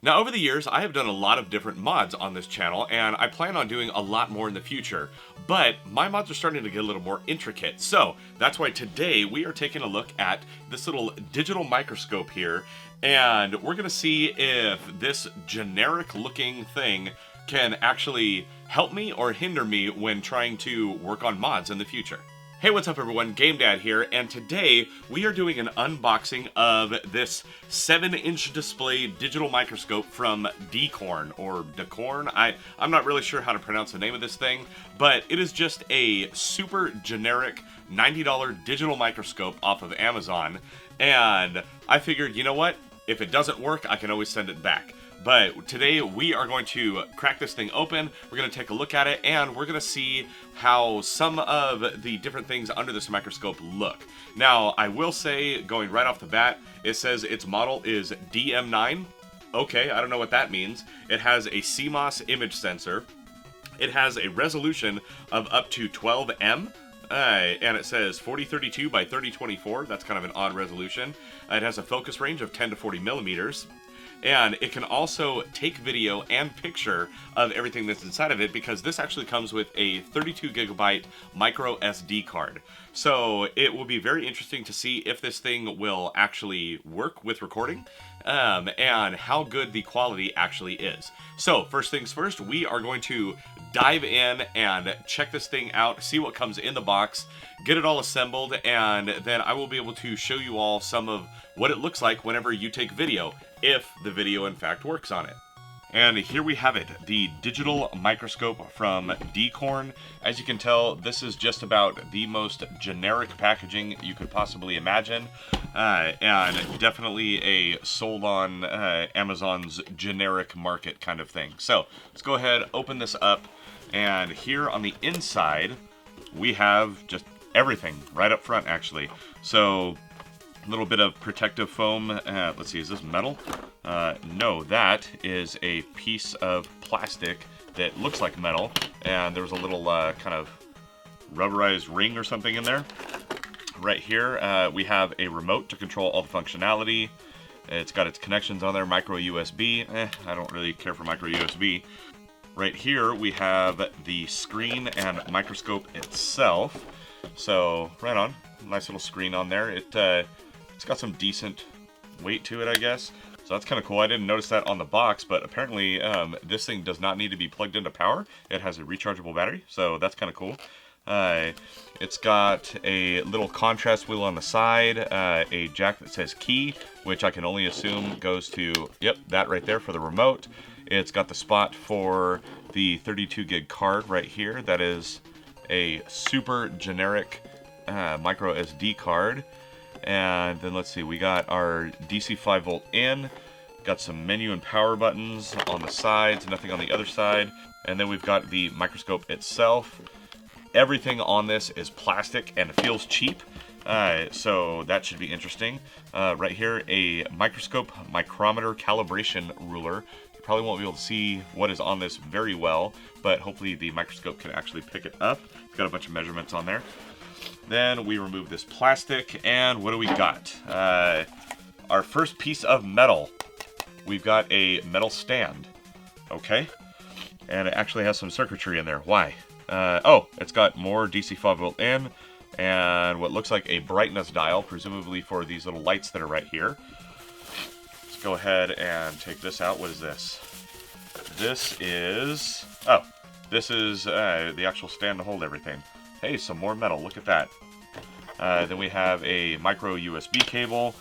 Now, over the years, I have done a lot of different mods on this channel, and I plan on doing a lot more in the future. But my mods are starting to get a little more intricate, so that's why today we are taking a look at this little digital microscope here, and we're going to see if this generic-looking thing can actually help me or hinder me when trying to work on mods in the future. Hey, what's up everyone, GameDad here, and today we are doing an unboxing of this 7-inch display digital microscope from Dcorn, or Dcorn. I'm not really sure how to pronounce the name of this thing, but it is just a super generic $90 digital microscope off of Amazon, and I figured, you know what, if it doesn't work, I can always send it back. But today we are going to crack this thing open, we're going to take a look at it, and we're going to see how some of the different things under this microscope look. Now, I will say, going right off the bat, it says its model is DM9. Okay, I don't know what that means. It has a CMOS image sensor. It has a resolution of up to 12M. And it says 4032 by 3024. That's kind of an odd resolution. It has a focus range of 10 to 40 millimeters. And it can also take video and picture of everything that's inside of it, because this actually comes with a 32 gigabyte micro SD card. So it will be very interesting to see if this thing will actually work with recording, and how good the quality actually is. So first things first, we are going to dive in and check this thing out, see what comes in the box, get it all assembled, and then I will be able to show you all some of what it looks like whenever you take video, if the video in fact works on it. And here we have it, the digital microscope from Dcorn. As you can tell, this is just about the most generic packaging you could possibly imagine, and definitely a sold on Amazon's generic market kind of thing. So let's go ahead, open this up, and here on the inside we have just everything right up front actually. So a little bit of protective foam. Let's see, is this metal? No, that is a piece of plastic that looks like metal, and there's a little kind of rubberized ring or something in there. Right here, we have a remote to control all the functionality. It's got its connections on there, micro USB. I don't really care for micro USB. Right here, we have the screen and microscope itself. So, right on, nice little screen on there. It's got some decent weight to it, I guess. So that's kind of cool. I didn't notice that on the box, but apparently this thing does not need to be plugged into power. It has a rechargeable battery, so that's kind of cool. It's got a little contrast wheel on the side, a jack that says key, which I can only assume goes to, yep, that right there for the remote. It's got the spot for the 32 gig card right here. That is a super generic micro SD card. And then let's see, we got our DC 5 volt in, got some menu and power buttons on the sides, nothing on the other side, and then we've got the microscope itself. Everything on this is plastic and it feels cheap, so that should be interesting. Right here, a microscope micrometer calibration ruler. You probably won't be able to see what is on this very well, but hopefully the microscope can actually pick it up. It's got a bunch of measurements on there. Then we remove this plastic, and what do we got? Our first piece of metal. We've got a metal stand, okay? And it actually has some circuitry in there. Why? Oh, it's got more DC 5 volt in, and what looks like a brightness dial, presumably for these little lights that are right here. Let's go ahead and take this out. What is this? This is the actual stand to hold everything. Hey, some more metal, look at that. Then we have a micro USB cable,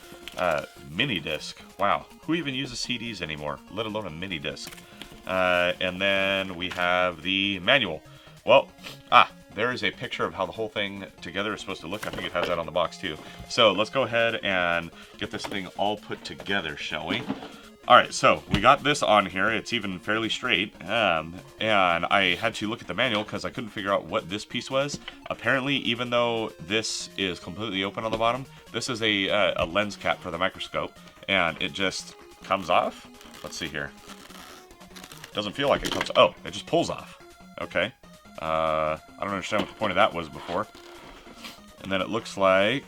mini disc. Wow, who even uses CDs anymore, let alone a mini disc? And then we have the manual. Well, there is a picture of how the whole thing together is supposed to look. I think it has that on the box too. So let's go ahead and get this thing all put together, shall we? Alright, so we got this on here. It's even fairly straight, and I had to look at the manual because I couldn't figure out what this piece was. Apparently, even though this is completely open on the bottom, this is a lens cap for the microscope, and it just comes off. Let's see here. Doesn't feel like it comes. Oh, it just pulls off. Okay. I don't understand what the point of that was before. And then it looks like...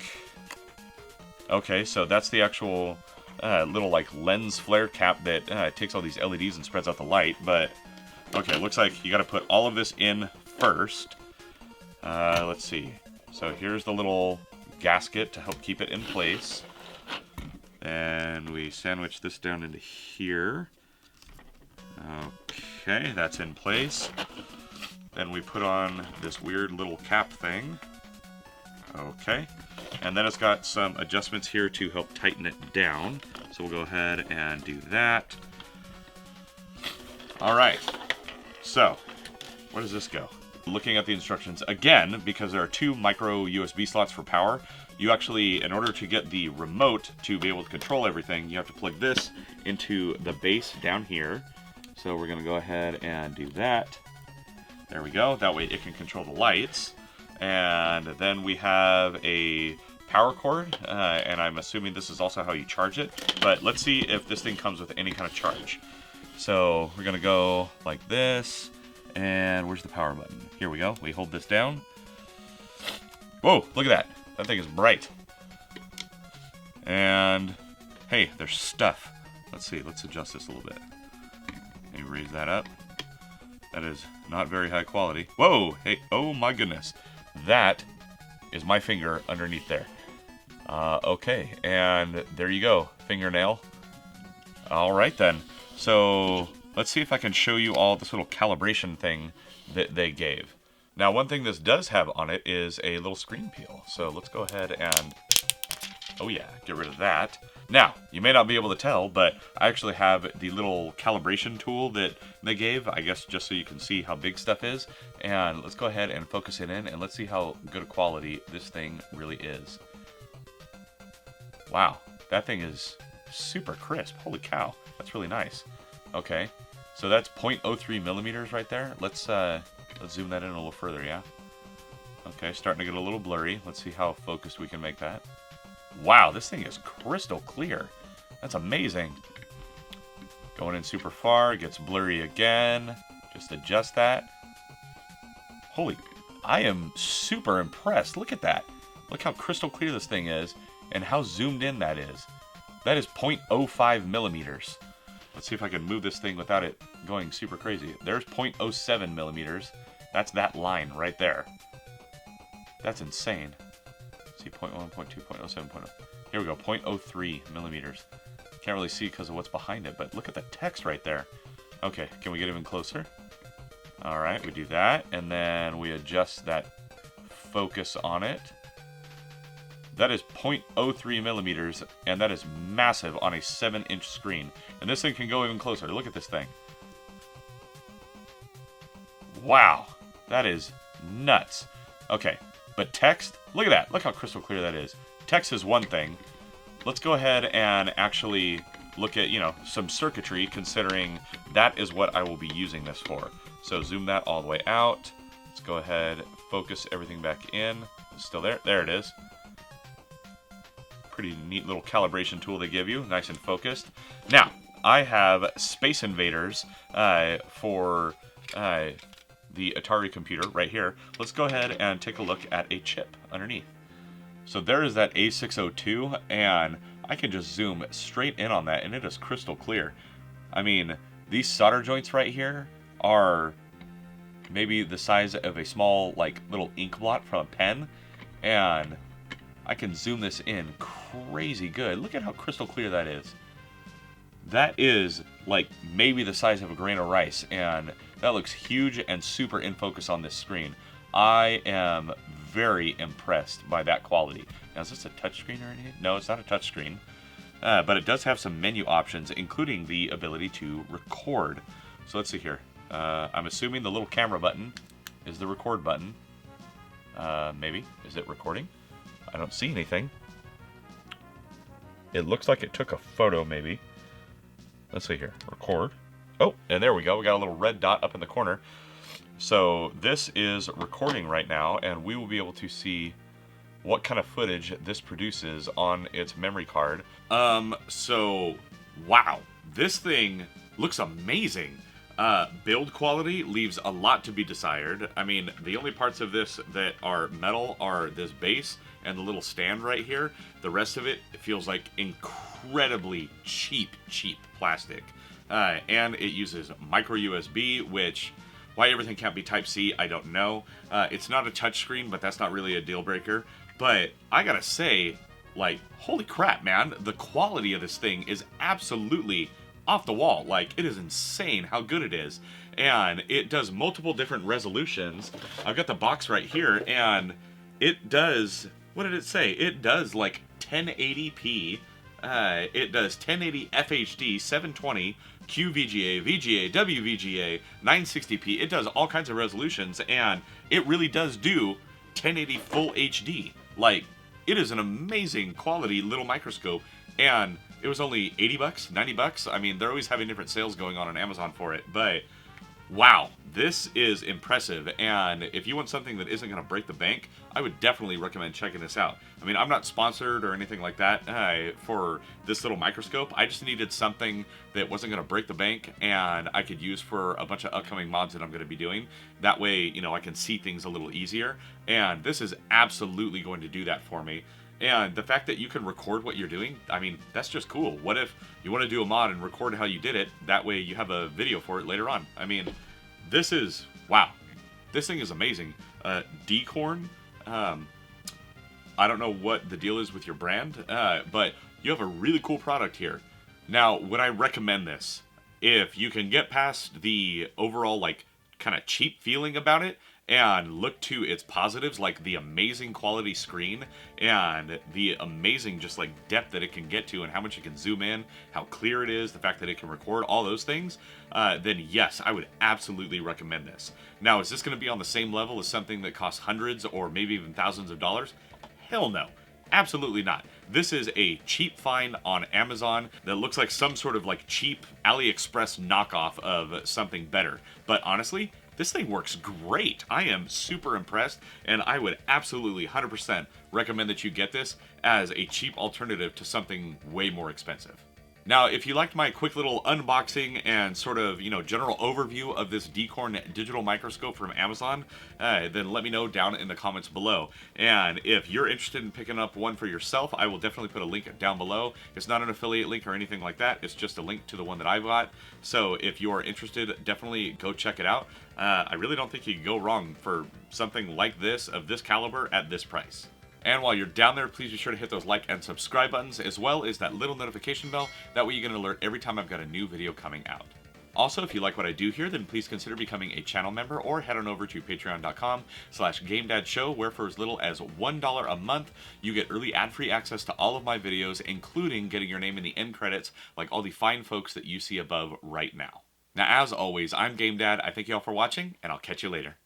Okay, so that's the actual little like lens flare cap that takes all these LEDs and spreads out the light. But okay, looks like you got to put all of this in first. Let's see. So here's the little gasket to help keep it in place. And we sandwich this down into here. Okay, that's in place. Then we put on this weird little cap thing. Okay. And then it's got some adjustments here to help tighten it down. So we'll go ahead and do that. Alright. So, where does this go? Looking at the instructions again, because there are 2 micro USB slots for power, you actually, in order to get the remote to be able to control everything, you have to plug this into the base down here. So we're going to go ahead and do that. There we go. That way it can control the lights. And then we have a power cord, and I'm assuming this is also how you charge it. But let's see if this thing comes with any kind of charge. So we're going to go like this. And where's the power button? Here we go. We hold this down. Whoa, look at that. That thing is bright. And hey, there's stuff. Let's see. Let's adjust this a little bit. Maybe raise that up. That is not very high quality. Whoa, hey, oh my goodness. That is my finger underneath there. Okay, and there you go. Fingernail. All right then. So let's see if I can show you all this little calibration thing that they gave. Now, one thing this does have on it is a little screen peel. So let's go ahead and, oh yeah, get rid of that. Now, you may not be able to tell, but I actually have the little calibration tool that they gave, I guess just so you can see how big stuff is. And let's go ahead and focus it in, and let's see how good a quality this thing really is. Wow, that thing is super crisp. Holy cow, that's really nice. Okay, so that's 0.03 millimeters right there. Let's zoom that in a little further, yeah? Okay, starting to get a little blurry. Let's see how focused we can make that. Wow, this thing is crystal clear. That's amazing. Going in super far, gets blurry again. Just adjust that. Holy, I am super impressed. Look at that. Look how crystal clear this thing is and how zoomed in that is. That is 0.05 millimeters. Let's see if I can move this thing without it going super crazy. There's 0.07 millimeters. That's that line right there. That's insane. Let's see, 0.1, 0.2, 0.07, 0.0. Here we go, 0.03 millimeters. Can't really see because of what's behind it, but look at the text right there. Okay, can we get even closer? All right, we do that, and then we adjust that focus on it. That is 0.03 millimeters, and that is massive on a 7-inch screen. And this thing can go even closer. Look at this thing. Wow, that is nuts. Okay, but text, look at that. Look how crystal clear that is. Text is one thing. Let's go ahead and actually look at, some circuitry, considering that is what I will be using this for. So zoom that all the way out. Let's go ahead, focus everything back in. It's still there. There it is. Pretty neat little calibration tool they give you, nice and focused. Now, I have Space Invaders for the Atari computer right here. Let's go ahead and take a look at a chip underneath. So there is that A602, and I can just zoom straight in on that, and it is crystal clear. I mean, these solder joints right here are maybe the size of a small, little ink blot from a pen, and I can zoom this in crazy good. Look at how crystal clear that is. That is maybe the size of a grain of rice, and that looks huge and super in focus on this screen. I am very impressed by that quality. Now, is this a touchscreen or anything? No, it's not a touchscreen, but it does have some menu options, including the ability to record. So let's see here. I'm assuming the little camera button is the record button. Maybe. Is it recording? I don't see anything. It looks like it took a photo, maybe. Let's see here. Record. Oh, and there we go. We got a little red dot up in the corner. So this is recording right now, and we will be able to see what kind of footage this produces on its memory card. So, wow. This thing looks amazing. Build quality leaves a lot to be desired. I mean, the only parts of this that are metal are this base and the little stand right here. The rest of it feels like incredibly cheap plastic. And it uses micro USB, which, why everything can't be Type-C, I don't know. It's not a touchscreen, but that's not really a deal breaker. But I gotta say, like, holy crap, man, the quality of this thing is absolutely off the wall. Like, it is insane how good it is. And it does multiple different resolutions. I've got the box right here, and it does, what did it say? It does like 1080p. It does 1080 FHD, 720, QVGA, VGA, WVGA, 960p. It does all kinds of resolutions, and it really does do 1080 full HD. Like, it is an amazing quality little microscope, and it was only 80 bucks, 90 bucks. I mean, they're always having different sales going on Amazon for it, but wow, this is impressive. And if you want something that isn't going to break the bank, I would definitely recommend checking this out. I mean, I'm not sponsored or anything like that for this little microscope. I just needed something that wasn't going to break the bank and I could use for a bunch of upcoming mods that I'm going to be doing. That way, you know, I can see things a little easier. And this is absolutely going to do that for me. And the fact that you can record what you're doing, I mean, that's just cool. What if you want to do a mod and record how you did it? That way you have a video for it later on. I mean, this is, wow. This thing is amazing. Dcorn, I don't know what the deal is with your brand, but you have a really cool product here. Now, would I recommend this? If you can get past the overall, like, kind of cheap feeling about it, and look to its positives, like the amazing quality screen and the amazing just like depth that it can get to and how much it can zoom in, how clear it is, the fact that it can record, all those things, then yes, I would absolutely recommend this. Now, is this going to be on the same level as something that costs hundreds or maybe even thousands of dollars? Hell no. Absolutely not. This is a cheap find on Amazon that looks like some sort of like cheap AliExpress knockoff of something better. But honestly, this thing works great. I am super impressed, and I would absolutely 100% recommend that you get this as a cheap alternative to something way more expensive. Now, if you liked my quick little unboxing and sort of, you know, general overview of this Dcorn Digital Microscope from Amazon, then let me know down in the comments below. And if you're interested in picking up one for yourself, I will definitely put a link down below. It's not an affiliate link or anything like that. It's just a link to the one that I bought. So if you are interested, definitely go check it out. I really don't think you can go wrong for something like this, of this caliber, at this price. And while you're down there, please be sure to hit those like and subscribe buttons, as well as that little notification bell. That way you get an alert every time I've got a new video coming out. Also, if you like what I do here, then please consider becoming a channel member or head on over to patreon.com/GameDadShow, where for as little as $1 a month, you get early ad-free access to all of my videos, including getting your name in the end credits like all the fine folks that you see above right now. Now, as always, I'm GameDad. I thank you all for watching, and I'll catch you later.